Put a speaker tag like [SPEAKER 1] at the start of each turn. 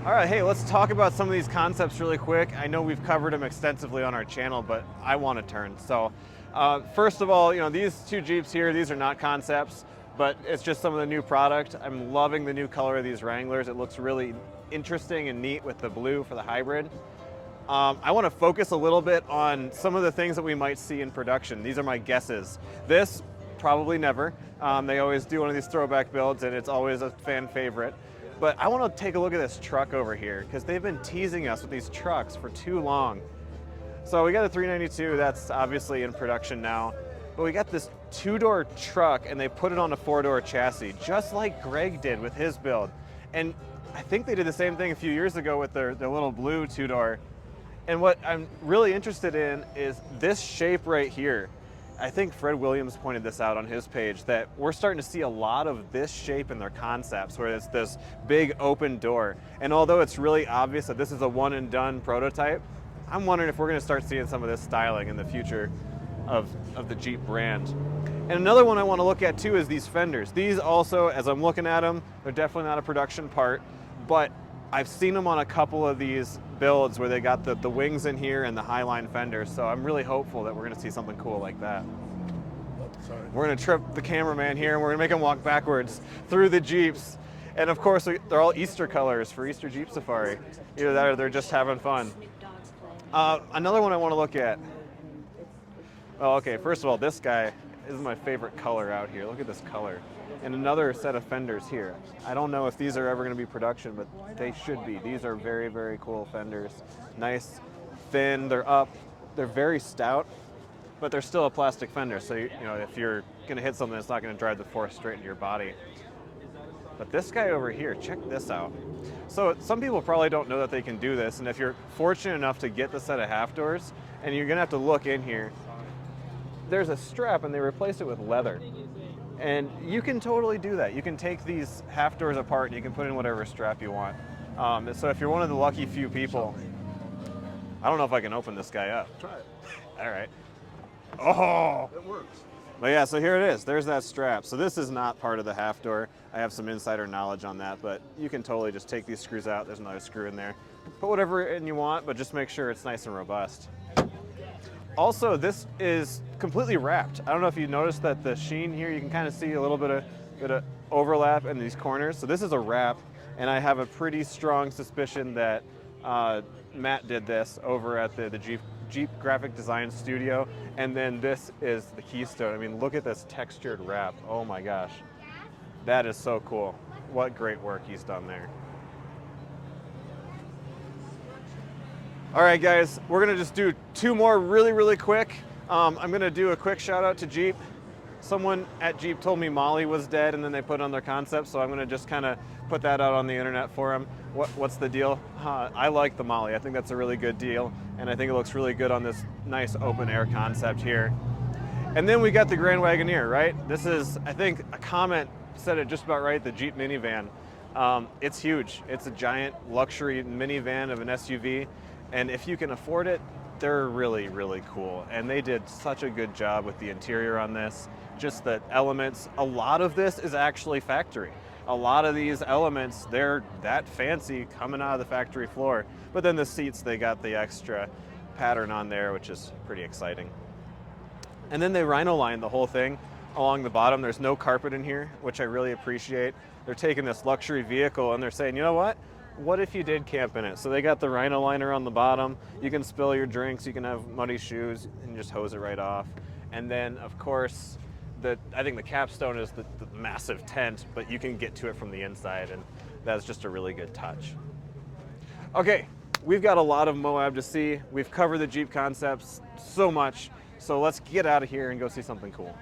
[SPEAKER 1] All right, hey, let's talk about some of these concepts really quick. I know we've covered them extensively on our channel, but I want to turn. So first of all, these two Jeeps here, these are not concepts, but it's just some of the new product. I'm loving the new color of these Wranglers. It looks really interesting and neat with the blue for the hybrid. I want to focus a little bit on some of the things that we might see in production. These are my guesses. This, probably never. They always do one of these throwback builds, and it's always a fan favorite. But I want to take a look at this truck over here, because they've been teasing us with these trucks for too long. So we got a 392, that's obviously in production now. But we got this two-door truck, and they put it on a four-door chassis, just like Greg did with his build. And I think they did the same thing a few years ago with their little blue two-door. And what I'm really interested in is this shape right here. I think Fred Williams pointed this out on his page, that we're starting to see a lot of this shape in their concepts, where it's this big open door. And although it's really obvious that this is a one and done prototype, I'm wondering if we're going to start seeing some of this styling in the future of the Jeep brand. And another one I want to look at too is these fenders. These also, as I'm looking at them, they're definitely not a production part, but I've seen them on a couple of these builds where they got the wings in here and the Highline fenders, so I'm really hopeful that we're going to see something cool like that.
[SPEAKER 2] Sorry.
[SPEAKER 1] We're going to trip the cameraman here, and we're going to make him walk backwards through the Jeeps. And of course, they're all Easter colors for Easter Jeep Safari. Either that or they're just having fun. Another one I want to look at. Oh, okay, first of all, this guy is my favorite color out here. Look at this color. And another set of fenders here. I don't know if these are ever going to be production, but they should be. These are very, very cool fenders. Nice, thin, they're up. They're very stout, but they're still a plastic fender. So, if you're going to hit something, it's not going to drive the force straight into your body. But this guy over here, check this out. So some people probably don't know that they can do this. And if you're fortunate enough to get the set of half doors, and you're going to have to look in here, there's a strap and they replaced it with leather. And you can totally do that. You can take these half doors apart and you can put in whatever strap you want. So if you're one of the lucky few people, I don't know if I can open this guy up.
[SPEAKER 2] Try it.
[SPEAKER 1] All right. Oh!
[SPEAKER 2] It works.
[SPEAKER 1] But yeah, so here it is. There's that strap. So this is not part of the half door. I have some insider knowledge on that, but you can totally just take these screws out. There's another screw in there. Put whatever in you want, but just make sure it's nice and robust. Also, this is completely wrapped. I don't know if you noticed that the sheen here, you can kind of see a little bit of overlap in these corners. So this is a wrap, and I have a pretty strong suspicion that Matt did this over at the Jeep Graphic Design Studio. And then this is the Keystone. I mean, look at this textured wrap. Oh my gosh. That is so cool. What great work he's done there. All right, guys, we're gonna just do two more really, really quick. I'm gonna do a quick shout out to Jeep. Someone at Jeep told me Molly was dead and then they put it on their concept, so I'm gonna just kind of put that out on the internet for them. What's the deal? I like the Molly. I think that's a really good deal, and I think it looks really good on this nice open air concept here. And then we got the Grand Wagoneer, right? This is, I think, a comment said it just about right, the Jeep minivan. It's huge. It's a giant luxury minivan of an SUV. And if you can afford it, they're really, really cool. And they did such a good job with the interior on this. Just the elements, a lot of this is actually factory. A lot of these elements, they're that fancy coming out of the factory floor. But then the seats, they got the extra pattern on there, which is pretty exciting. And then they rhino lined the whole thing along the bottom. There's no carpet in here, which I really appreciate. They're taking this luxury vehicle and they're saying, you know what if you did camp in it? So they got the rhino liner on the bottom. You can spill your drinks, you can have muddy shoes, and just hose it right off. And then, of course, I think the capstone is the massive tent, but you can get to it from the inside, and that's just a really good touch. Okay, we've got a lot of Moab to see. We've covered the Jeep concepts so much, so let's get out of here and go see something cool.